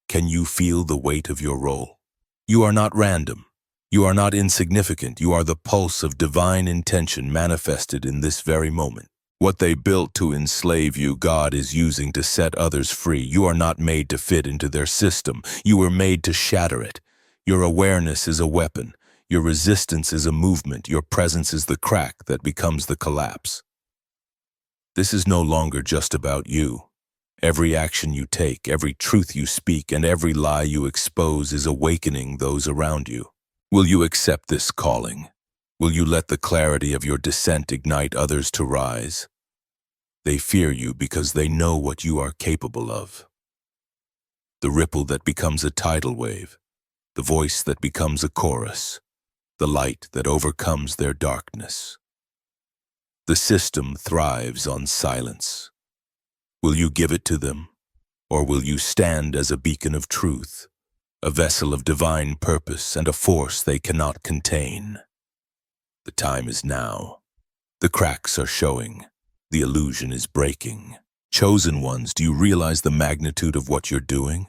can you feel the weight of your role? You are not random. You are not insignificant. You are the pulse of divine intention manifested in this very moment. What they built to enslave you, God is using to set others free. You are not made to fit into their system. You were made to shatter it. Your awareness is a weapon. Your resistance is a movement. Your presence is the crack that becomes the collapse. This is no longer just about you. Every action you take, every truth you speak, and every lie you expose is awakening those around you. Will you accept this calling? Will you let the clarity of your descent ignite others to rise? They fear you because they know what you are capable of. The ripple that becomes a tidal wave, the voice that becomes a chorus, the light that overcomes their darkness. The system thrives on silence. Will you give it to them, or will you stand as a beacon of truth, a vessel of divine purpose and a force they cannot contain? The time is now. The cracks are showing. The illusion is breaking. Chosen ones, do you realize the magnitude of what you're doing?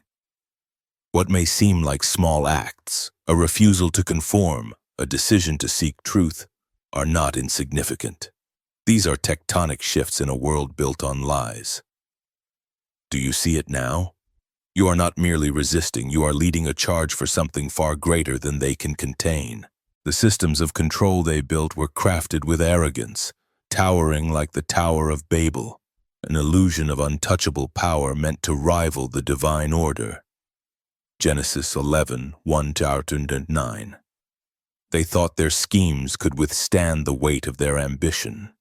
What may seem like small acts, a refusal to conform, a decision to seek truth, are not insignificant. These are tectonic shifts in a world built on lies. Do you see it now? You are not merely resisting, you are leading a charge for something far greater than they can contain. The systems of control they built were crafted with arrogance, towering like the Tower of Babel, an illusion of untouchable power meant to rival the divine order. Genesis 11, 1-9. They thought their schemes could withstand the weight of their ambition.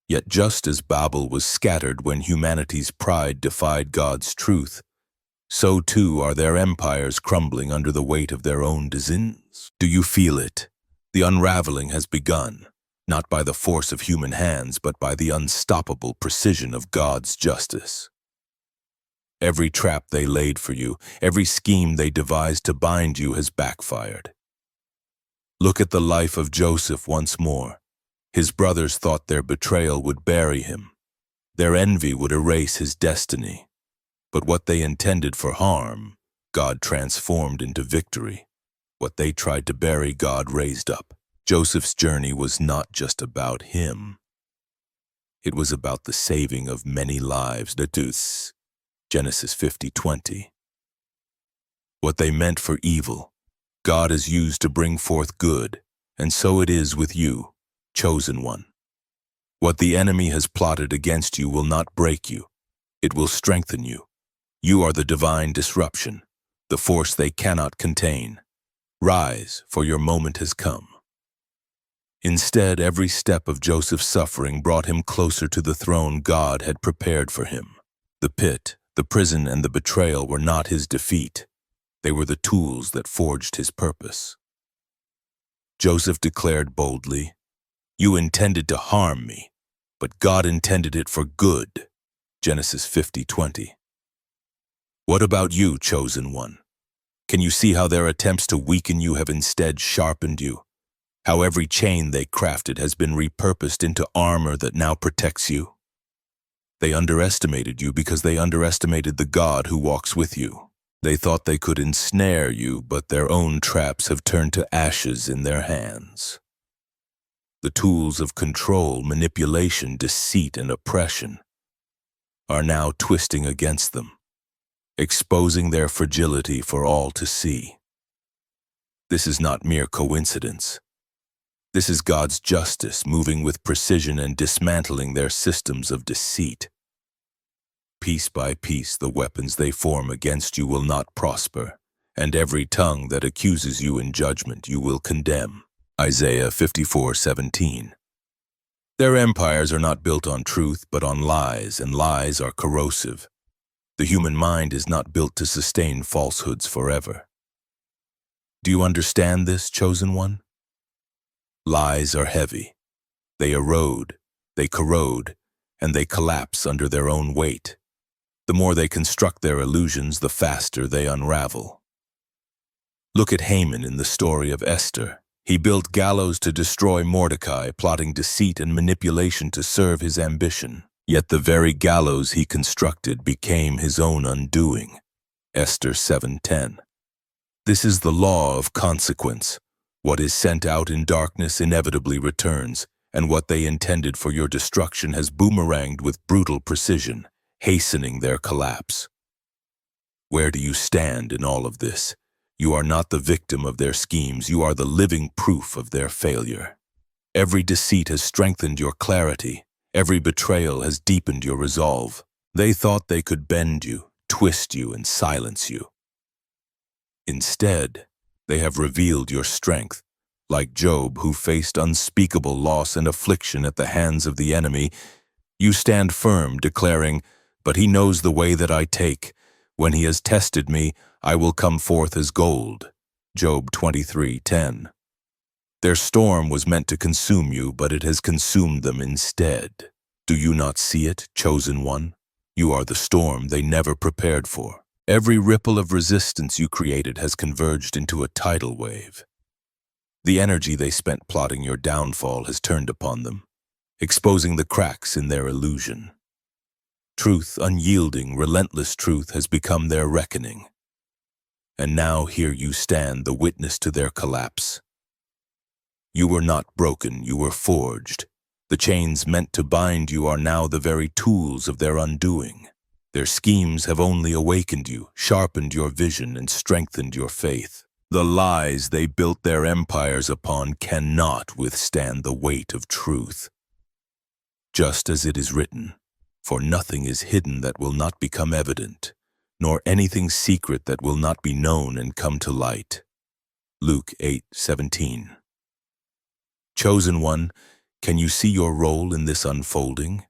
Yet just as Babel was scattered when humanity's pride defied God's truth, so too are their empires crumbling under the weight of their own desires. Do you feel it? The unraveling has begun, not by the force of human hands, but by the unstoppable precision of God's justice. Every trap they laid for you, every scheme they devised to bind you has backfired. Look at the life of Joseph once more. His brothers thought their betrayal would bury him. Their envy would erase his destiny. But what they intended for harm, God transformed into victory. What they tried to bury, God raised up. Joseph's journey was not just about him. It was about the saving of many lives. Genesis 50:20. What they meant for evil, God has used to bring forth good, and so it is with you, chosen one. What the enemy has plotted against you will not break you. It will strengthen you. You are the divine disruption, the force they cannot contain. Rise, for your moment has come. Instead, every step of Joseph's suffering brought him closer to the throne God had prepared for him. The pit, the prison, and the betrayal were not his defeat. They were the tools that forged his purpose. Joseph declared boldly, "You intended to harm me, but God intended it for good." Genesis 50:20. What about you, chosen one? Can you see how their attempts to weaken you have instead sharpened you? How every chain they crafted has been repurposed into armor that now protects you? They underestimated you because they underestimated the God who walks with you. They thought they could ensnare you, but their own traps have turned to ashes in their hands. The tools of control, manipulation, deceit, and oppression are now twisting against them, exposing their fragility for all to see. This is not mere coincidence. This is God's justice moving with precision and dismantling their systems of deceit. Piece by piece, the weapons they form against you will not prosper, and every tongue that accuses you in judgment you will condemn. Isaiah 54:17. Their empires are not built on truth, but on lies, and lies are corrosive. The human mind is not built to sustain falsehoods forever. Do you understand this, chosen one? Lies are heavy. They erode, they corrode, and they collapse under their own weight. The more they construct their illusions, the faster they unravel. Look at Haman in the story of Esther. He built gallows to destroy Mordecai, plotting deceit and manipulation to serve his ambition. Yet the very gallows he constructed became his own undoing. Esther 7:10. This is the law of consequence. What is sent out in darkness inevitably returns, and what they intended for your destruction has boomeranged with brutal precision, hastening their collapse. Where do you stand in all of this? You are not the victim of their schemes, you are the living proof of their failure. Every deceit has strengthened your clarity, every betrayal has deepened your resolve. They thought they could bend you, twist you, and silence you. Instead, they have revealed your strength. Like Job, who faced unspeakable loss and affliction at the hands of the enemy, you stand firm, declaring, "But he knows the way that I take. When he has tested me, I will come forth as gold." Job 23:10. Their storm was meant to consume you, but it has consumed them instead. Do you not see it, chosen one? You are the storm they never prepared for. Every ripple of resistance you created has converged into a tidal wave. The energy they spent plotting your downfall has turned upon them, exposing the cracks in their illusion. Truth, unyielding, relentless truth, has become their reckoning. And now here you stand, the witness to their collapse. You were not broken, you were forged. The chains meant to bind you are now the very tools of their undoing. Their schemes have only awakened you, sharpened your vision, and strengthened your faith. The lies they built their empires upon cannot withstand the weight of truth. Just as it is written, for nothing is hidden that will not become evident, nor anything secret that will not be known and come to light. Luke 8:17. Chosen one, can you see your role in this unfolding?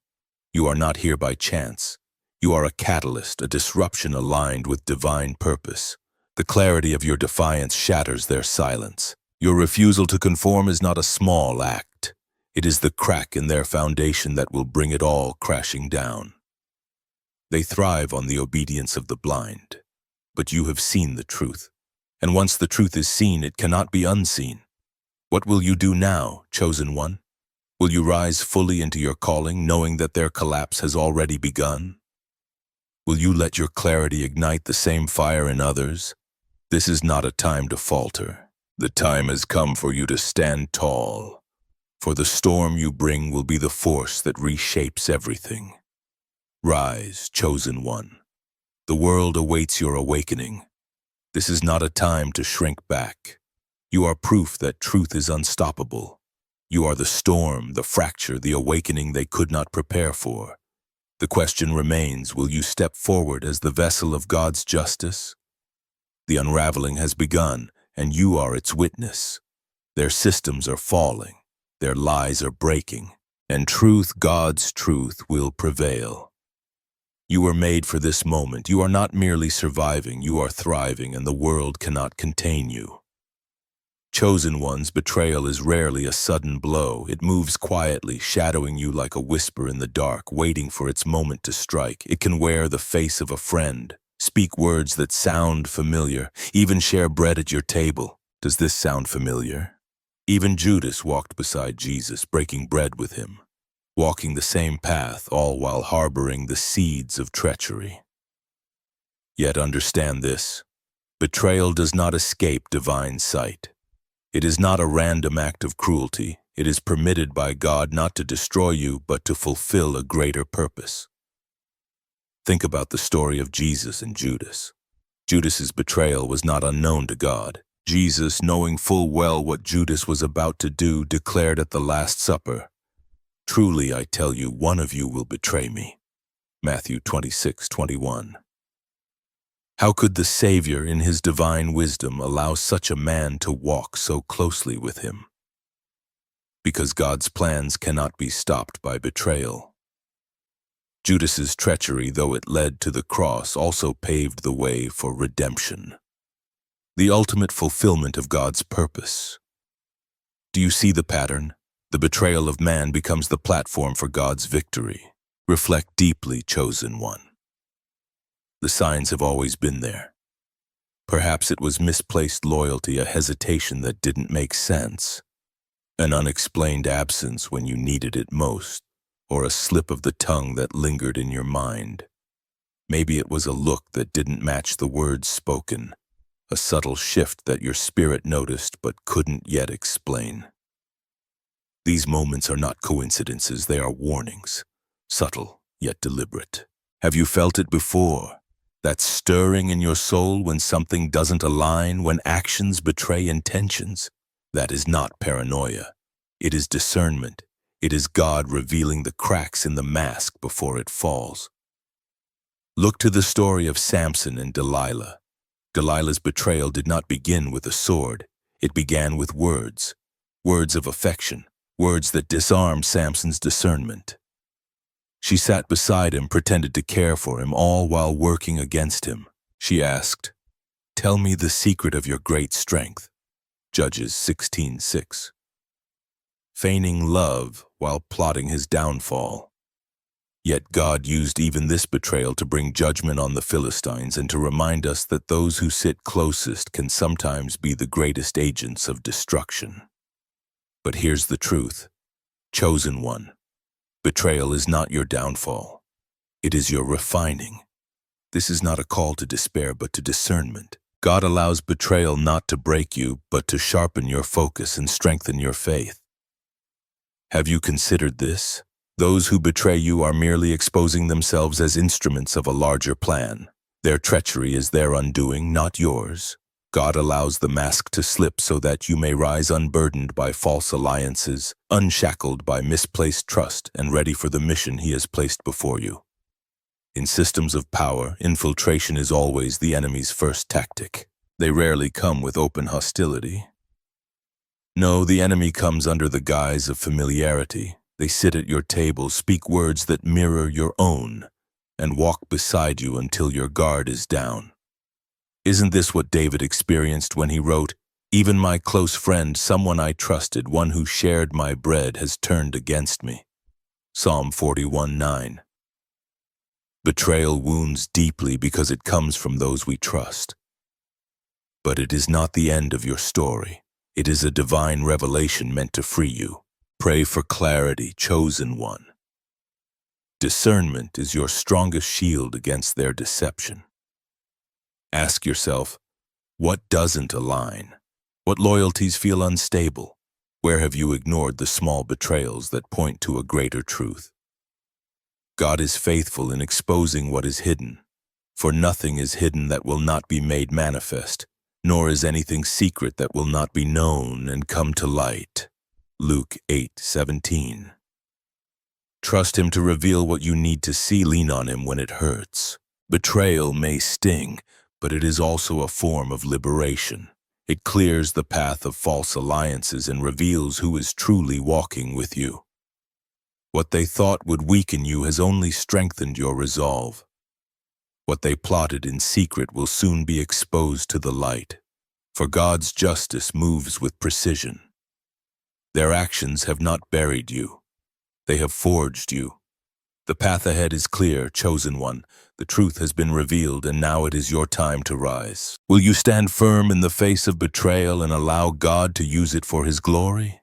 You are not here by chance. You are a catalyst, a disruption aligned with divine purpose. The clarity of your defiance shatters their silence. Your refusal to conform is not a small act. It is the crack in their foundation that will bring it all crashing down. They thrive on the obedience of the blind. But you have seen the truth. And once the truth is seen, it cannot be unseen. What will you do now, chosen one? Will you rise fully into your calling, knowing that their collapse has already begun? Will you let your clarity ignite the same fire in others? This is not a time to falter. The time has come for you to stand tall. For the storm you bring will be the force that reshapes everything. Rise, chosen one. The world awaits your awakening. This is not a time to shrink back. You are proof that truth is unstoppable. You are the storm, the fracture, the awakening they could not prepare for. The question remains, will you step forward as the vessel of God's justice? The unraveling has begun, and you are its witness. Their systems are falling, their lies are breaking, and truth, God's truth, will prevail. You were made for this moment. You are not merely surviving, you are thriving, and the world cannot contain you. Chosen one's betrayal is rarely a sudden blow. It moves quietly, shadowing you like a whisper in the dark, waiting for its moment to strike. It can wear the face of a friend, speak words that sound familiar, even share bread at your table. Does this sound familiar? Even Judas walked beside Jesus, breaking bread with him, walking the same path, all while harboring the seeds of treachery. Yet understand this: betrayal does not escape divine sight. It is not a random act of cruelty. It is permitted by God not to destroy you, but to fulfill a greater purpose. Think about the story of Jesus and Judas. Judas's betrayal was not unknown to God. Jesus, knowing full well what Judas was about to do, declared at the Last Supper, "Truly I tell you, one of you will betray me." Matthew 26:21. How could the Savior, in his divine wisdom, allow such a man to walk so closely with him? Because God's plans cannot be stopped by betrayal. Judas's treachery, though it led to the cross, also paved the way for redemption, the ultimate fulfillment of God's purpose. Do you see the pattern? The betrayal of man becomes the platform for God's victory. Reflect deeply, chosen one. The signs have always been there. Perhaps it was misplaced loyalty, a hesitation that didn't make sense, an unexplained absence when you needed it most, or a slip of the tongue that lingered in your mind. Maybe it was a look that didn't match the words spoken, a subtle shift that your spirit noticed but couldn't yet explain. These moments are not coincidences, they are warnings, subtle yet deliberate. Have you felt it before? That stirring in your soul when something doesn't align, when actions betray intentions? That is not paranoia. It is discernment. It is God revealing the cracks in the mask before it falls. Look to the story of Samson and Delilah. Delilah's betrayal did not begin with a sword. It began with words, words of affection, words that disarmed Samson's discernment. She sat beside him, pretended to care for him, all while working against him. She asked, "Tell me the secret of your great strength." Judges 16:6. Feigning love while plotting his downfall. Yet God used even this betrayal to bring judgment on the Philistines and to remind us that those who sit closest can sometimes be the greatest agents of destruction. But here's the truth, chosen one. Betrayal is not your downfall. It is your refining. This is not a call to despair, but to discernment. God allows betrayal not to break you, but to sharpen your focus and strengthen your faith. Have you considered this? Those who betray you are merely exposing themselves as instruments of a larger plan. Their treachery is their undoing, not yours. God allows the mask to slip so that you may rise unburdened by false alliances, unshackled by misplaced trust, and ready for the mission He has placed before you. In systems of power, infiltration is always the enemy's first tactic. They rarely come with open hostility. No, the enemy comes under the guise of familiarity. They sit at your table, speak words that mirror your own, and walk beside you until your guard is down. Isn't this what David experienced when he wrote, "Even my close friend, someone I trusted, one who shared my bread, has turned against me"? Psalm 41:9. Betrayal wounds deeply because it comes from those we trust. But it is not the end of your story. It is a divine revelation meant to free you. Pray for clarity, chosen one. Discernment is your strongest shield against their deception. Ask yourself, what doesn't align? What loyalties feel unstable? Where have you ignored the small betrayals that point to a greater truth? God is faithful in exposing what is hidden, for nothing is hidden that will not be made manifest, nor is anything secret that will not be known and come to light. Luke 8:17. Trust Him to reveal what you need to see. Lean on Him when it hurts. Betrayal may sting, but it is also a form of liberation. It clears the path of false alliances and reveals who is truly walking with you. What they thought would weaken you has only strengthened your resolve. What they plotted in secret will soon be exposed to the light, for God's justice moves with precision. Their actions have not buried you. They have forged you. The path ahead is clear, chosen one. The truth has been revealed, and now it is your time to rise. Will you stand firm in the face of betrayal and allow God to use it for His glory?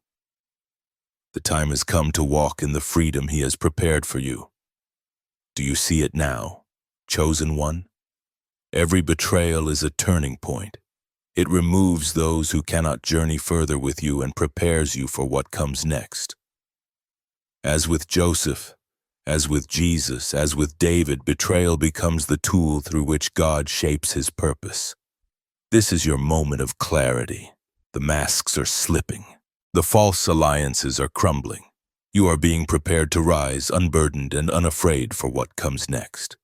The time has come to walk in the freedom He has prepared for you. Do you see it now, chosen one? Every betrayal is a turning point. It removes those who cannot journey further with you and prepares you for what comes next. As with Joseph, as with Jesus, as with David, betrayal becomes the tool through which God shapes His purpose. This is your moment of clarity. The masks are slipping. The false alliances are crumbling. You are being prepared to rise, unburdened and unafraid for what comes next.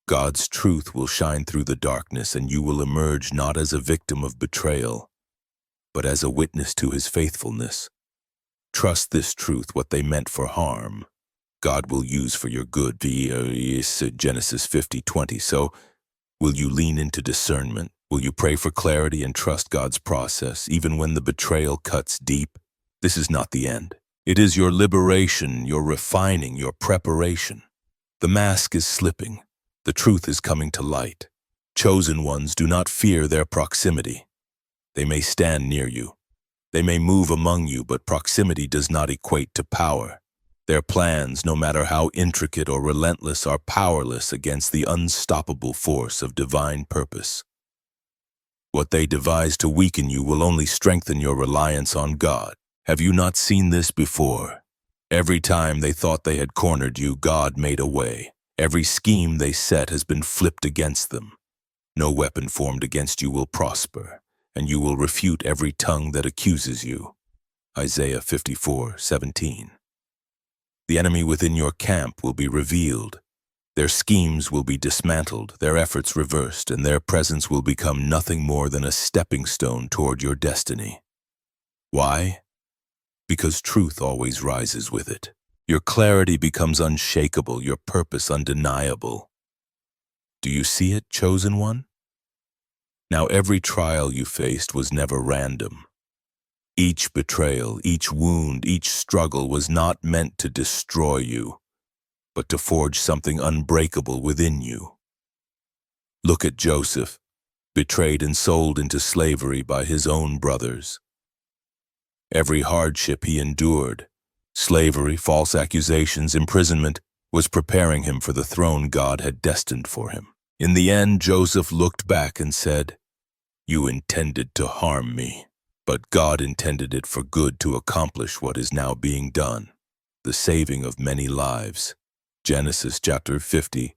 God's truth will shine through the darkness, and you will emerge not as a victim of betrayal, but as a witness to His faithfulness. Trust this truth: what they meant for harm, God will use for your good. Genesis 50:20. So, will you lean into discernment? Will you pray for clarity and trust God's process, even when the betrayal cuts deep? This is not the end. It is your liberation, your refining, your preparation. The mask is slipping. The truth is coming to light. Chosen ones do not fear their proximity. They may stand near you. They may move among you, but proximity does not equate to power. Their plans, no matter how intricate or relentless, are powerless against the unstoppable force of divine purpose. What they devise to weaken you will only strengthen your reliance on God. Have you not seen this before? Every time they thought they had cornered you, God made a way. Every scheme they set has been flipped against them. No weapon formed against you will prosper, and you will refute every tongue that accuses you. Isaiah 54:17. The enemy within your camp will be revealed. Their schemes will be dismantled, their efforts reversed, and their presence will become nothing more than a stepping stone toward your destiny. Why? Because truth always rises with it. Your clarity becomes unshakable, your purpose undeniable. Do you see it, chosen one? Now, every trial you faced was never random. Each betrayal, each wound, each struggle was not meant to destroy you, but to forge something unbreakable within you. Look at Joseph, betrayed and sold into slavery by his own brothers. Every hardship he endured, slavery, false accusations, imprisonment, was preparing him for the throne God had destined for him. In the end, Joseph looked back and said, "You intended to harm me, but God intended it for good to accomplish what is now being done, the saving of many lives." Genesis chapter 50.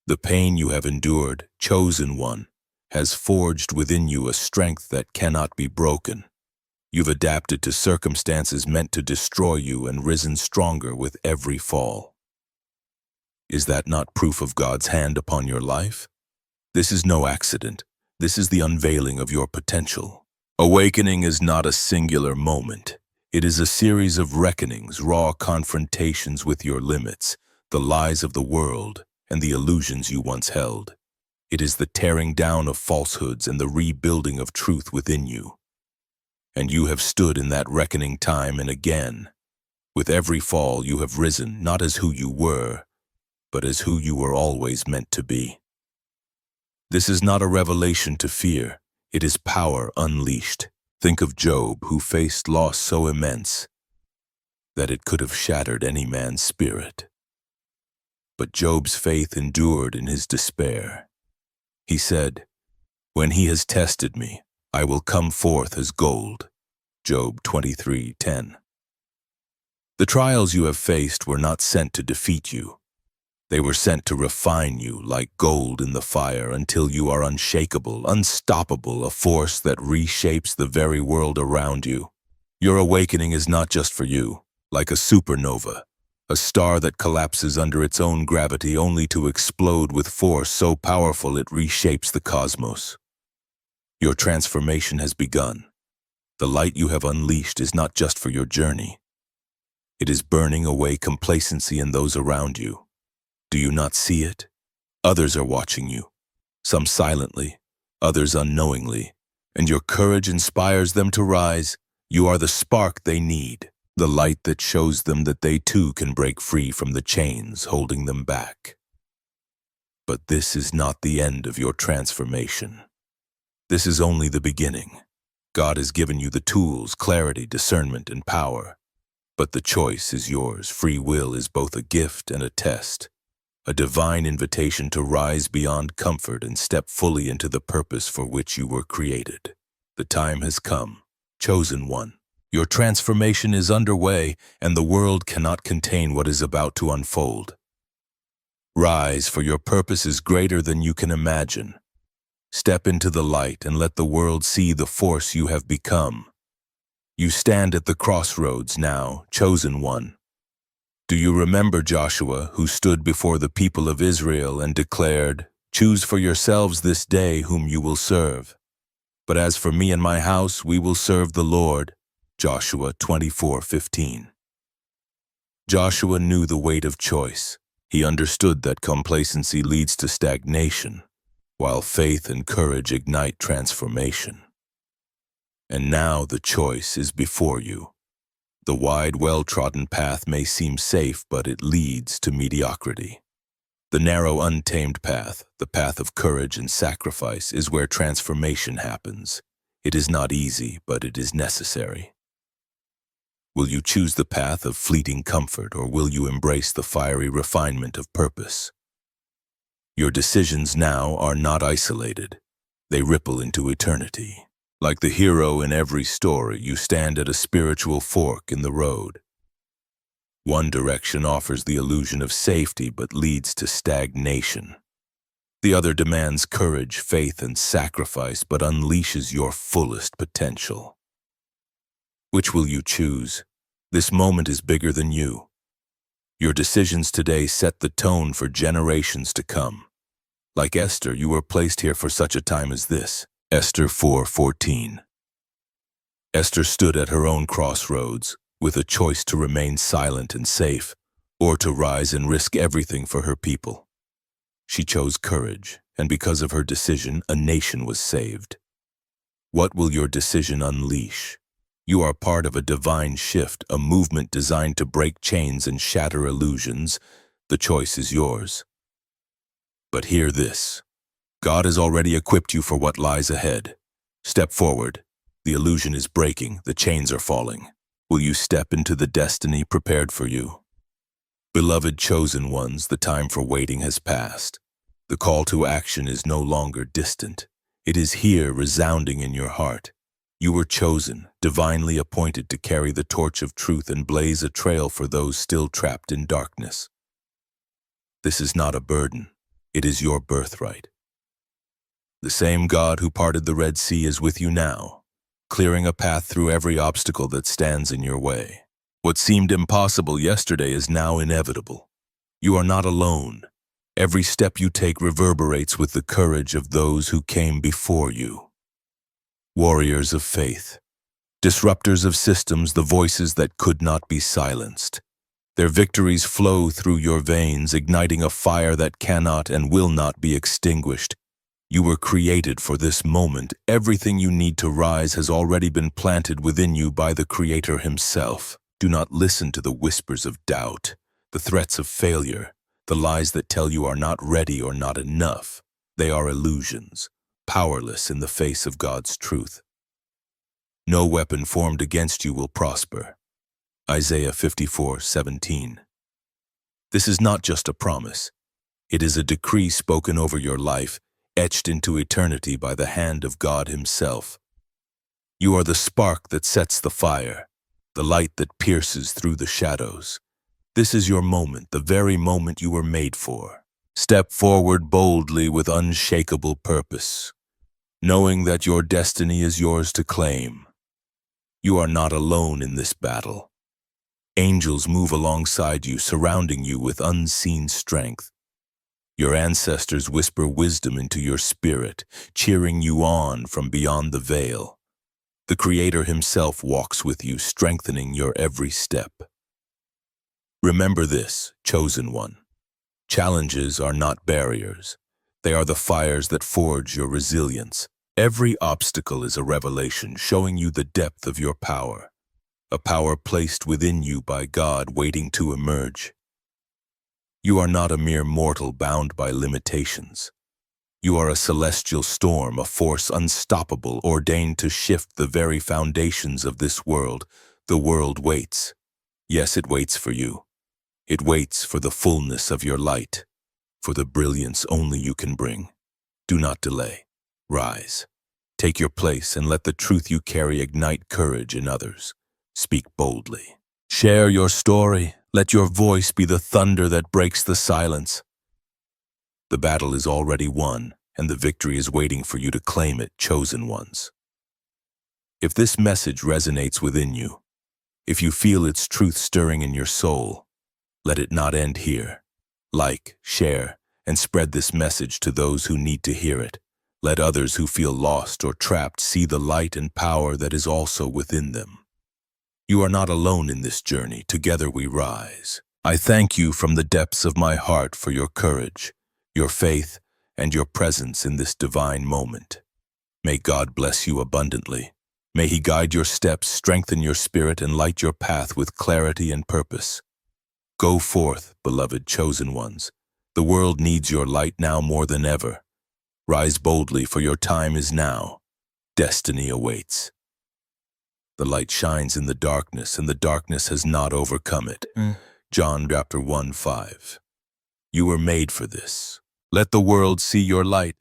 The pain you have endured, chosen one, has forged within you a strength that cannot be broken. You've adapted to circumstances meant to destroy you and risen stronger with every fall. Is that not proof of God's hand upon your life? This is no accident. This is the unveiling of your potential. Awakening is not a singular moment. It is a series of reckonings, raw confrontations with your limits, the lies of the world, and the illusions you once held. It is the tearing down of falsehoods and the rebuilding of truth within you. And you have stood in that reckoning time and again. With every fall, you have risen, not as who you were, but as who you were always meant to be. This is not a revelation to fear. It is power unleashed. Think of Job, who faced loss so immense that it could have shattered any man's spirit. But Job's faith endured in his despair. He said, "When he has tested me, I will come forth as gold." Job 23:10. The trials you have faced were not sent to defeat you. They were sent to refine you like gold in the fire until you are unshakable, unstoppable, a force that reshapes the very world around you. Your awakening is not just for you, like a supernova, a star that collapses under its own gravity only to explode with force so powerful it reshapes the cosmos. Your transformation has begun. The light you have unleashed is not just for your journey. It is burning away complacency in those around you. Do you not see it? Others are watching you, some silently, others unknowingly, and your courage inspires them to rise. You are the spark they need, the light that shows them that they too can break free from the chains holding them back. But this is not the end of your transformation. This is only the beginning. God has given you the tools, clarity, discernment, and power. But the choice is yours. Free will is both a gift and a test. A divine invitation to rise beyond comfort and step fully into the purpose for which you were created. The time has come, chosen one. Your transformation is underway, and the world cannot contain what is about to unfold. Rise, for your purpose is greater than you can imagine. Step into the light and let the world see the force you have become. You stand at the crossroads now, chosen one. Do you remember Joshua, who stood before the people of Israel and declared, "Choose for yourselves this day whom you will serve. But as for me and my house, we will serve the Lord." Joshua 24:15. Joshua knew the weight of choice. He understood that complacency leads to stagnation, while faith and courage ignite transformation. And now the choice is before you. The wide, well-trodden path may seem safe, but it leads to mediocrity. The narrow, untamed path, the path of courage and sacrifice, is where transformation happens. It is not easy, but it is necessary. Will you choose the path of fleeting comfort, or will you embrace the fiery refinement of purpose? Your decisions now are not isolated. They ripple into eternity. Like the hero in every story, you stand at a spiritual fork in the road. One direction offers the illusion of safety but leads to stagnation. The other demands courage, faith, and sacrifice but unleashes your fullest potential. Which will you choose? This moment is bigger than you. Your decisions today set the tone for generations to come. Like Esther, you were placed here for such a time as this. Esther 4:14. Esther stood at her own crossroads, with a choice to remain silent and safe, or to rise and risk everything for her people. She chose courage, and because of her decision, a nation was saved. What will your decision unleash? You are part of a divine shift, a movement designed to break chains and shatter illusions. The choice is yours. But hear this. God has already equipped you for what lies ahead. Step forward. The illusion is breaking, the chains are falling. Will you step into the destiny prepared for you? Beloved chosen ones, the time for waiting has passed. The call to action is no longer distant. It is here, resounding in your heart. You were chosen, divinely appointed to carry the torch of truth and blaze a trail for those still trapped in darkness. This is not a burden. It is your birthright. The same God who parted the Red Sea is with you now, clearing a path through every obstacle that stands in your way. What seemed impossible yesterday is now inevitable. You are not alone. Every step you take reverberates with the courage of those who came before you. Warriors of faith, disruptors of systems, the voices that could not be silenced. Their victories flow through your veins, igniting a fire that cannot and will not be extinguished. You were created for this moment. Everything you need to rise has already been planted within you by the Creator Himself. Do not listen to the whispers of doubt, the threats of failure, the lies that tell you are not ready or not enough. They are illusions, powerless in the face of God's truth. No weapon formed against you will prosper. Isaiah 54:17. This is not just a promise. It is a decree spoken over your life, etched into eternity by the hand of God Himself. You are the spark that sets the fire, the light that pierces through the shadows. This is your moment, the very moment you were made for. Step forward boldly with unshakable purpose, knowing that your destiny is yours to claim. You are not alone in this battle. Angels move alongside you, surrounding you with unseen strength. Your ancestors whisper wisdom into your spirit, cheering you on from beyond the veil. The Creator Himself walks with you, strengthening your every step. Remember this, chosen one. Challenges are not barriers. They are the fires that forge your resilience. Every obstacle is a revelation, showing you the depth of your power, a power placed within you by God, waiting to emerge. You are not a mere mortal bound by limitations. You are a celestial storm, a force unstoppable, ordained to shift the very foundations of this world. The world waits. Yes, it waits for you. It waits for the fullness of your light, for the brilliance only you can bring. Do not delay. Rise. Take your place and let the truth you carry ignite courage in others. Speak boldly. Share your story. Let your voice be the thunder that breaks the silence. The battle is already won, and the victory is waiting for you to claim it, chosen ones. If this message resonates within you, if you feel its truth stirring in your soul, let it not end here. Like, share, and spread this message to those who need to hear it. Let others who feel lost or trapped see the light and power that is also within them. You are not alone in this journey. Together we rise. I thank you from the depths of my heart for your courage, your faith, and your presence in this divine moment. May God bless you abundantly. May He guide your steps, strengthen your spirit, and light your path with clarity and purpose. Go forth, beloved chosen ones. The world needs your light now more than ever. Rise boldly, for your time is now. Destiny awaits. The light shines in the darkness, and the darkness has not overcome it. John chapter 1:5. You were made for this. Let the world see your light.